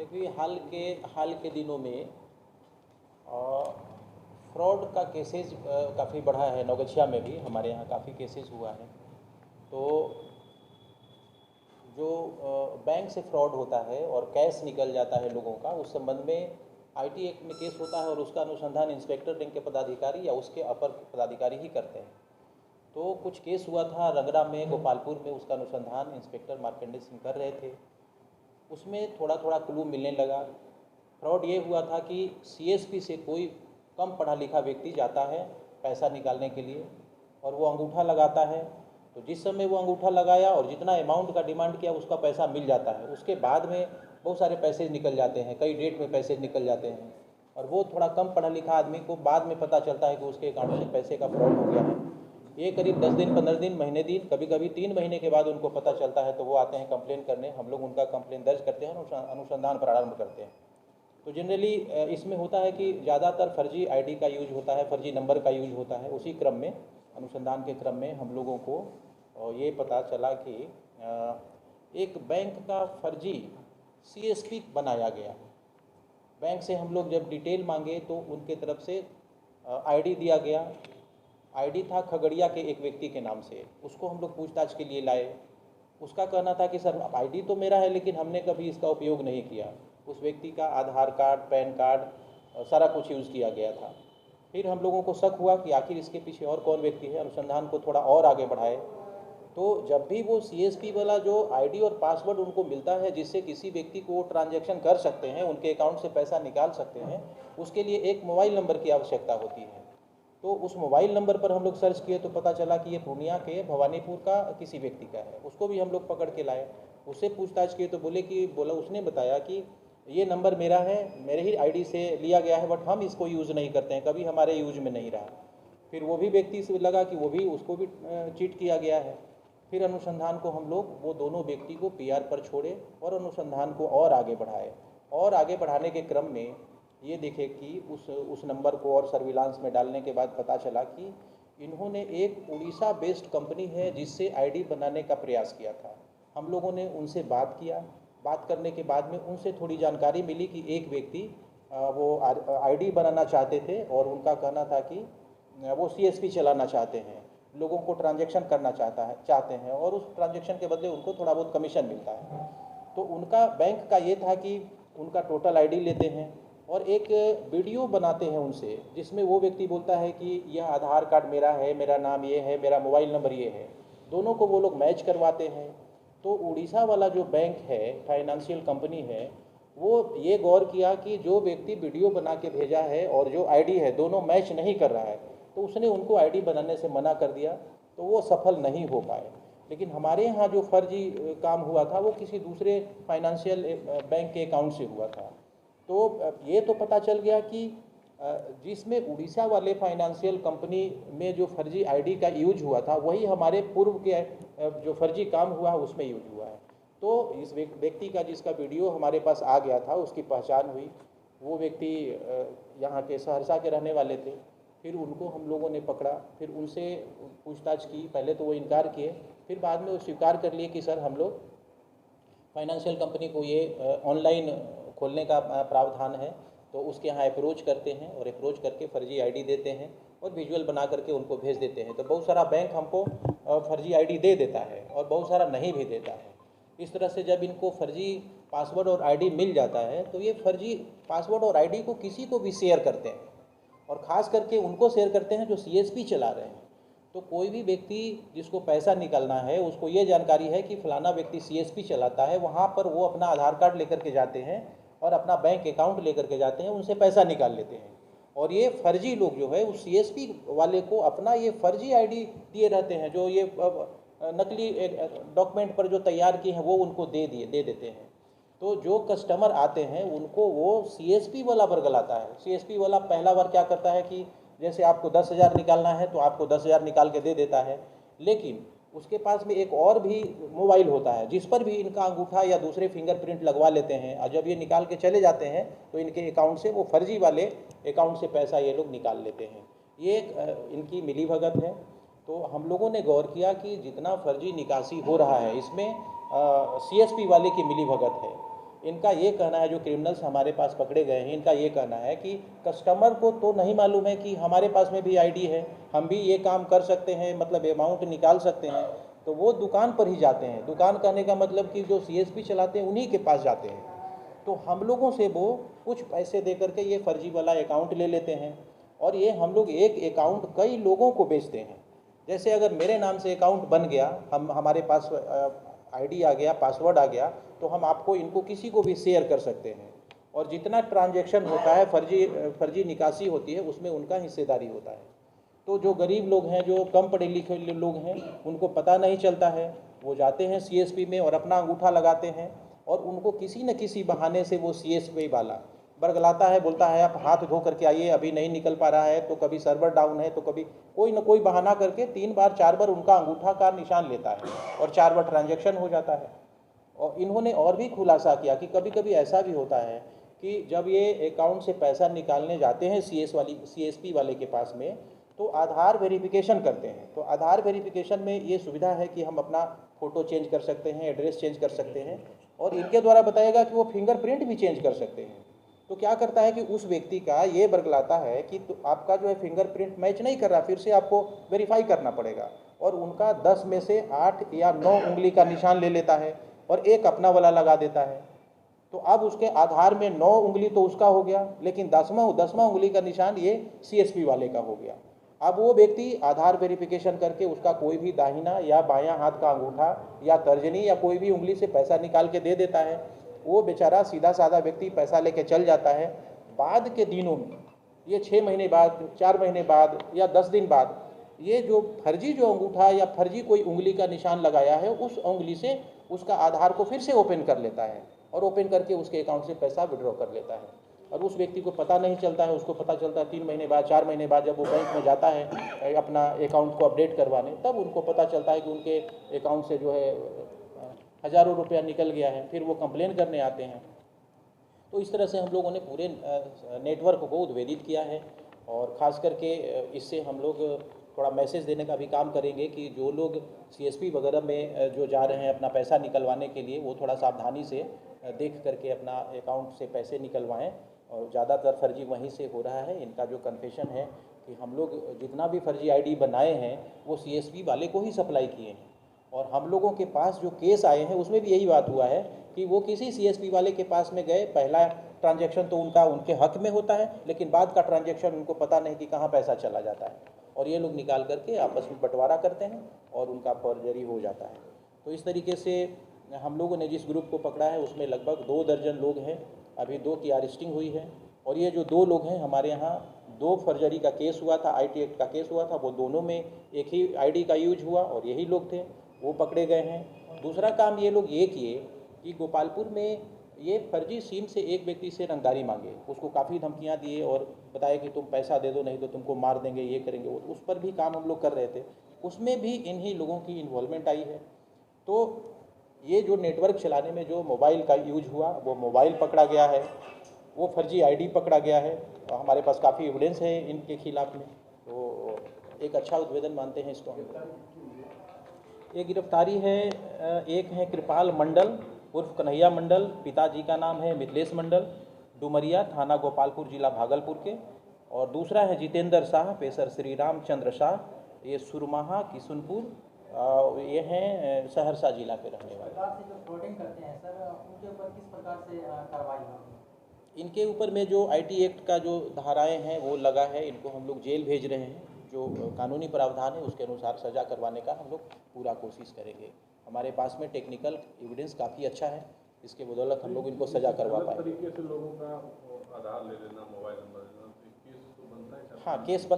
देखिए हाल के दिनों में फ्रॉड का केसेस काफ़ी बढ़ा है। नौगछिया में भी हमारे यहाँ काफ़ी केसेस हुआ है। तो जो बैंक से फ्रॉड होता है और कैश निकल जाता है लोगों का, उस संबंध में आईटी एक्ट में केस होता है और उसका अनुसंधान इंस्पेक्टर रैंक के पदाधिकारी या उसके अपर पदाधिकारी ही करते हैं। तो कुछ केस हुआ था रंगरा में, गोपालपुर में, उसका अनुसंधान इंस्पेक्टर मार्कंडेय सिंह कर रहे थे। उसमें थोड़ा थोड़ा क्लू मिलने लगा। फ्रॉड ये हुआ था कि सीएसपी से कोई कम पढ़ा लिखा व्यक्ति जाता है पैसा निकालने के लिए और वो अंगूठा लगाता है। तो जिस समय वो अंगूठा लगाया और जितना अमाउंट का डिमांड किया उसका पैसा मिल जाता है। उसके बाद में बहुत सारे पैसे निकल जाते हैं, कई डेट में पैसे निकल जाते हैं और वो थोड़ा कम पढ़ा लिखा आदमी को बाद में पता चलता है कि उसके अकाउंट से पैसे का फ्रॉड हो गया है। ये करीब 10 दिन, 15 दिन, महीने दिन, कभी कभी 3 महीने के बाद उनको पता चलता है। तो वो आते हैं कंप्लेन करने, हम लोग उनका कंप्लेन दर्ज करते हैं और अनुसंधान प्रारंभ करते हैं। तो जनरली इसमें होता है कि ज़्यादातर फर्जी आईडी का यूज होता है, फर्जी नंबर का यूज होता है। उसी क्रम में, अनुसंधान के क्रम में हम लोगों को ये पता चला कि एक बैंक का फर्जी सीएसपी बनाया गया। बैंक से हम लोग जब डिटेल मांगे तो उनके तरफ से आईडी दिया गया। आईडी था खगड़िया के एक व्यक्ति के नाम से। उसको हम लोग पूछताछ के लिए लाए। उसका कहना था कि सर आईडी तो मेरा है लेकिन हमने कभी इसका उपयोग नहीं किया। उस व्यक्ति का आधार कार्ड, पैन कार्ड, सारा कुछ यूज़ किया गया था। फिर हम लोगों को शक हुआ कि आखिर इसके पीछे और कौन व्यक्ति है। अनुसंधान को थोड़ा और आगे बढ़ाए तो जब भी वो सीएसपी वाला जो आईडी और पासवर्ड उनको मिलता है जिससे किसी व्यक्ति को ट्रांजैक्शन कर सकते हैं, उनके अकाउंट से पैसा निकाल सकते हैं, उसके लिए एक मोबाइल नंबर की आवश्यकता होती है। तो उस मोबाइल नंबर पर हम लोग सर्च किए तो पता चला कि ये पूर्णिया के भवानीपुर का किसी व्यक्ति का है। उसको भी हम लोग पकड़ के लाए। उससे पूछताछ किए तो उसने बताया कि ये नंबर मेरा है, मेरे ही आईडी से लिया गया है, बट हम इसको यूज़ नहीं करते हैं, कभी हमारे यूज में नहीं रहा। फिर वो भी व्यक्ति से लगा कि उसको भी चीट किया गया है। फिर अनुसंधान को हम लोग वो दोनों व्यक्ति को पीआर पर छोड़े और अनुसंधान को और आगे बढ़ाए। और आगे बढ़ाने के क्रम में ये देखे कि उस नंबर को और सर्विलांस में डालने के बाद पता चला कि इन्होंने एक उड़ीसा बेस्ड कंपनी है जिससे आईडी बनाने का प्रयास किया था। हम लोगों ने उनसे बात किया। बात करने के बाद में उनसे थोड़ी जानकारी मिली कि एक व्यक्ति वो आईडी बनाना चाहते थे और उनका कहना था कि वो सीएसपी चलाना चाहते हैं, लोगों को ट्रांजैक्शन करना चाहते हैं और उस ट्रांजैक्शन के बदले उनको थोड़ा बहुत कमीशन मिलता है। तो उनका बैंक का ये था कि उनका टोटल आईडी लेते हैं और एक वीडियो बनाते हैं उनसे, जिसमें वो व्यक्ति बोलता है कि यह आधार कार्ड मेरा है, मेरा नाम ये है, मेरा मोबाइल नंबर ये है। दोनों को वो लोग मैच करवाते हैं। तो उड़ीसा वाला जो बैंक है, फाइनेंशियल कंपनी है, वो ये गौर किया कि जो व्यक्ति वीडियो बना के भेजा है और जो आईडी है दोनों मैच नहीं कर रहा है, तो उसने उनको आईडी बनाने से मना कर दिया। तो वो सफल नहीं हो पाए। लेकिन हमारे यहाँ जो फर्जी काम हुआ था वो किसी दूसरे फाइनेंशियल बैंक के अकाउंट से हुआ था। तो ये तो पता चल गया कि जिसमें उड़ीसा वाले फाइनेंशियल कंपनी में जो फर्जी आईडी का यूज हुआ था वही हमारे पूर्व के जो फर्जी काम हुआ है उसमें यूज हुआ है। तो इस व्यक्ति का जिसका वीडियो हमारे पास आ गया था उसकी पहचान हुई। वो व्यक्ति यहाँ के सहरसा के रहने वाले थे। फिर उनको हम लोगों ने पकड़ा, फिर उनसे पूछताछ की। पहले तो वो इनकार किए, फिर बाद में वो स्वीकार कर लिए कि सर हम लोग फाइनेंशियल कंपनी को ये ऑनलाइन खोलने का प्रावधान है, तो उसके यहाँ अप्रोच करते हैं और अप्रोच करके फर्जी आईडी देते हैं और विजुअल बना करके उनको भेज देते हैं। तो बहुत सारा बैंक हमको फर्जी आईडी दे देता है और बहुत सारा नहीं भी देता है। इस तरह से जब इनको फर्जी पासवर्ड और आईडी मिल जाता है तो ये फर्जी पासवर्ड और आईडी को किसी को भी शेयर करते हैं और ख़ास करके उनको शेयर करते हैं जो सीएसपी चला रहे हैं। तो कोई भी व्यक्ति जिसको पैसा निकालना है उसको ये जानकारी है कि फलाना व्यक्ति सीएसपी चलाता है, वहाँ पर वो अपना आधार कार्ड लेकर के जाते हैं और अपना बैंक अकाउंट लेकर के जाते हैं, उनसे पैसा निकाल लेते हैं। और ये फर्जी लोग जो है उस सीएसपी वाले को अपना ये फर्जी आईडी दिए रहते हैं, जो ये नकली डॉक्यूमेंट पर जो तैयार किए हैं वो उनको दे देते हैं। तो जो कस्टमर आते हैं उनको वो सीएसपी वाला बरगलाता है। सीएसपी वाला पहला बार क्या करता है कि जैसे आपको 10,000 निकालना है तो आपको 10,000 निकाल के दे देता है, लेकिन उसके पास में एक और भी मोबाइल होता है जिस पर भी इनका अंगूठा या दूसरे फिंगरप्रिंट लगवा लेते हैं और जब ये निकाल के चले जाते हैं तो इनके अकाउंट से, वो फर्जी वाले अकाउंट से पैसा ये लोग निकाल लेते हैं। ये इनकी मिलीभगत है। तो हम लोगों ने गौर किया कि जितना फर्जी निकासी हो रहा है इसमें सीएसपी वाले की मिलीभगत है। इनका ये कहना है, जो क्रिमिनल्स हमारे पास पकड़े गए हैं, इनका ये कहना है कि कस्टमर को तो नहीं मालूम है कि हमारे पास में भी आईडी है, हम भी ये काम कर सकते हैं, मतलब अमाउंट निकाल सकते हैं, तो वो दुकान पर ही जाते हैं। दुकान कहने का मतलब कि जो सीएसपी चलाते हैं उन्हीं के पास जाते हैं। तो हम लोगों से वो कुछ पैसे दे करके ये फर्जी वाला अकाउंट ले लेते हैं, और ये हम लोग एक अकाउंट कई लोगों को बेचते हैं। जैसे अगर मेरे नाम से अकाउंट बन गया, हमारे पास आईडी आ गया, पासवर्ड आ गया, तो हम आपको इनको किसी को भी शेयर कर सकते हैं, और जितना ट्रांजैक्शन होता है, फर्जी निकासी होती है, उसमें उनका हिस्सेदारी होता है। तो जो गरीब लोग हैं, जो कम पढ़े लिखे लोग हैं, उनको पता नहीं चलता है, वो जाते हैं सीएसपी में और अपना अंगूठा लगाते हैं, और उनको किसी न किसी बहाने से वो सीएसपी वाला बरगलाता है, बोलता है आप हाथ धो करके आइए, अभी नहीं निकल पा रहा है, तो कभी सर्वर डाउन है, तो कभी कोई न कोई बहाना करके 3 बार 4 बार उनका अंगूठा का निशान लेता है और 4 बार ट्रांजैक्शन हो जाता है। और इन्होंने और भी खुलासा किया कि कभी कभी ऐसा भी होता है कि जब ये अकाउंट से पैसा निकालने जाते हैं सीएसपी वाले के पास में, तो आधार वेरिफिकेशन करते हैं। तो आधार वेरिफिकेशन में ये सुविधा है कि हम अपना फ़ोटो चेंज कर सकते हैं, एड्रेस चेंज कर सकते हैं, और इनके द्वारा बताएगा कि वो फिंगरप्रिंट भी चेंज कर सकते हैं। तो क्या करता है कि उस व्यक्ति का ये बरगलाता है कि तो आपका जो है फिंगरप्रिंट मैच नहीं कर रहा, फिर से आपको वेरीफाई करना पड़ेगा, और उनका 10 में से 8 या 9 उंगली का निशान ले लेता है और एक अपना वाला लगा देता है। तो अब उसके आधार में 9 उंगली तो उसका हो गया, लेकिन 10वां उंगली का निशान ये सीएसपी वाले का हो गया। अब वो व्यक्ति आधार वेरिफिकेशन करके उसका कोई भी दाहिना या बायां हाथ का अंगूठा या तर्जनी या कोई भी उंगली से पैसा निकाल के दे देता है। वो बेचारा सीधा साधा व्यक्ति पैसा लेके चल जाता है। बाद के दिनों में, ये 6 महीने बाद, 4 महीने बाद या 10 दिन बाद, ये जो फर्जी जो अंगूठा या फर्जी कोई उंगली का निशान लगाया है, उस उंगली से उसका आधार को फिर से ओपन कर लेता है, और ओपन करके उसके अकाउंट से पैसा विड्रॉ कर लेता है, और उस व्यक्ति को पता नहीं चलता है। उसको पता चलता है 3 महीने बाद, 4 महीने बाद, जब वो बैंक में जाता है अपना अकाउंट को अपडेट करवाने, तब उनको पता चलता है कि उनके अकाउंट से जो है हज़ारों रुपया निकल गया है। फिर वो कंप्लेन करने आते हैं। तो इस तरह से हम लोगों ने पूरे नेटवर्क को उद्भेदित किया है, और ख़ास करके इससे हम लोग थोड़ा मैसेज देने का भी काम करेंगे कि जो लोग सीएसपी वगैरह में जो जा रहे हैं अपना पैसा निकलवाने के लिए, वो थोड़ा सावधानी से देख करके अपना अकाउंट से पैसे निकलवाएं। और ज़्यादातर फर्जी वहीं से हो रहा है। इनका जो कन्फेशन है कि हम लोग जितना भी फर्जी आईडी बनाए हैं वो सीएसपी वाले को ही सप्लाई किए हैं, और हम लोगों के पास जो केस आए हैं उसमें भी यही बात हुआ है कि वो किसी सीएसपी वाले के पास में गए, पहला ट्रांजैक्शन तो उनका उनके हक में होता है, लेकिन बाद का ट्रांजैक्शन उनको पता नहीं कि कहाँ पैसा चला जाता है, और ये लोग निकाल करके आपस में बंटवारा करते हैं और उनका फॉर्जरी हो जाता है। तो इस तरीके से हम लोगों ने जिस ग्रुप को पकड़ा है उसमें लगभग 2 दर्जन लोग हैं। अभी 2 की अरेस्टिंग हुई है, और ये जो 2 लोग हैं, हमारे यहाँ 2 फर्जरी का केस हुआ था, आईटी एक्ट का केस हुआ था, वो दोनों में एक ही आईडी का यूज हुआ और यही लोग थे, वो पकड़े गए हैं। दूसरा काम ये लोग ये किए कि गोपालपुर में ये फर्जी सिम से एक व्यक्ति से रंगदारी मांगे, उसको काफ़ी धमकियां दिए और बताए कि तुम पैसा दे दो, नहीं तो तुमको मार देंगे, ये करेंगे, वो उस पर भी काम हम लोग कर रहे थे। उसमें भी इन्हीं लोगों की इन्वॉल्वमेंट आई है। तो ये जो नेटवर्क चलाने में जो मोबाइल का यूज हुआ, वो मोबाइल पकड़ा गया है, वो फर्जी आईडी पकड़ा गया है, और हमारे पास काफ़ी एविडेंस है इनके खिलाफ में। तो एक अच्छा उद्भेदन मानते हैं इसको हम। ये गिरफ्तारी है, एक है कृपाल मंडल उर्फ कन्हैया मंडल, पिताजी का नाम है मिथिलेश मंडल, डुमरिया थाना गोपालपुर जिला भागलपुर के, और दूसरा है जितेंद्र शाह पेशर श्री रामचंद्र शाह, ये सुरमाहा किशुनपुर, ये हैं सहरसा जिला के रहने वाले। जो फ्रॉडिंग करते हैं सर, उनके ऊपर किस प्रकार से कार्रवाई होगी? इनके ऊपर में जो आईटी एक्ट का जो धाराएं हैं वो लगा है, इनको हम लोग जेल भेज रहे हैं। जो कानूनी प्रावधान है उसके अनुसार सज़ा करवाने का हम लोग पूरा कोशिश करेंगे। हमारे पास में टेक्निकल एविडेंस काफ़ी अच्छा है, इसके बदौलत हम लोग इनको सज़ा करवा पाएंगे। तरीके से लोगों का आधार ले लेना, मोबाइल नंबर लेना, केस तो बनता है। हाँ, केस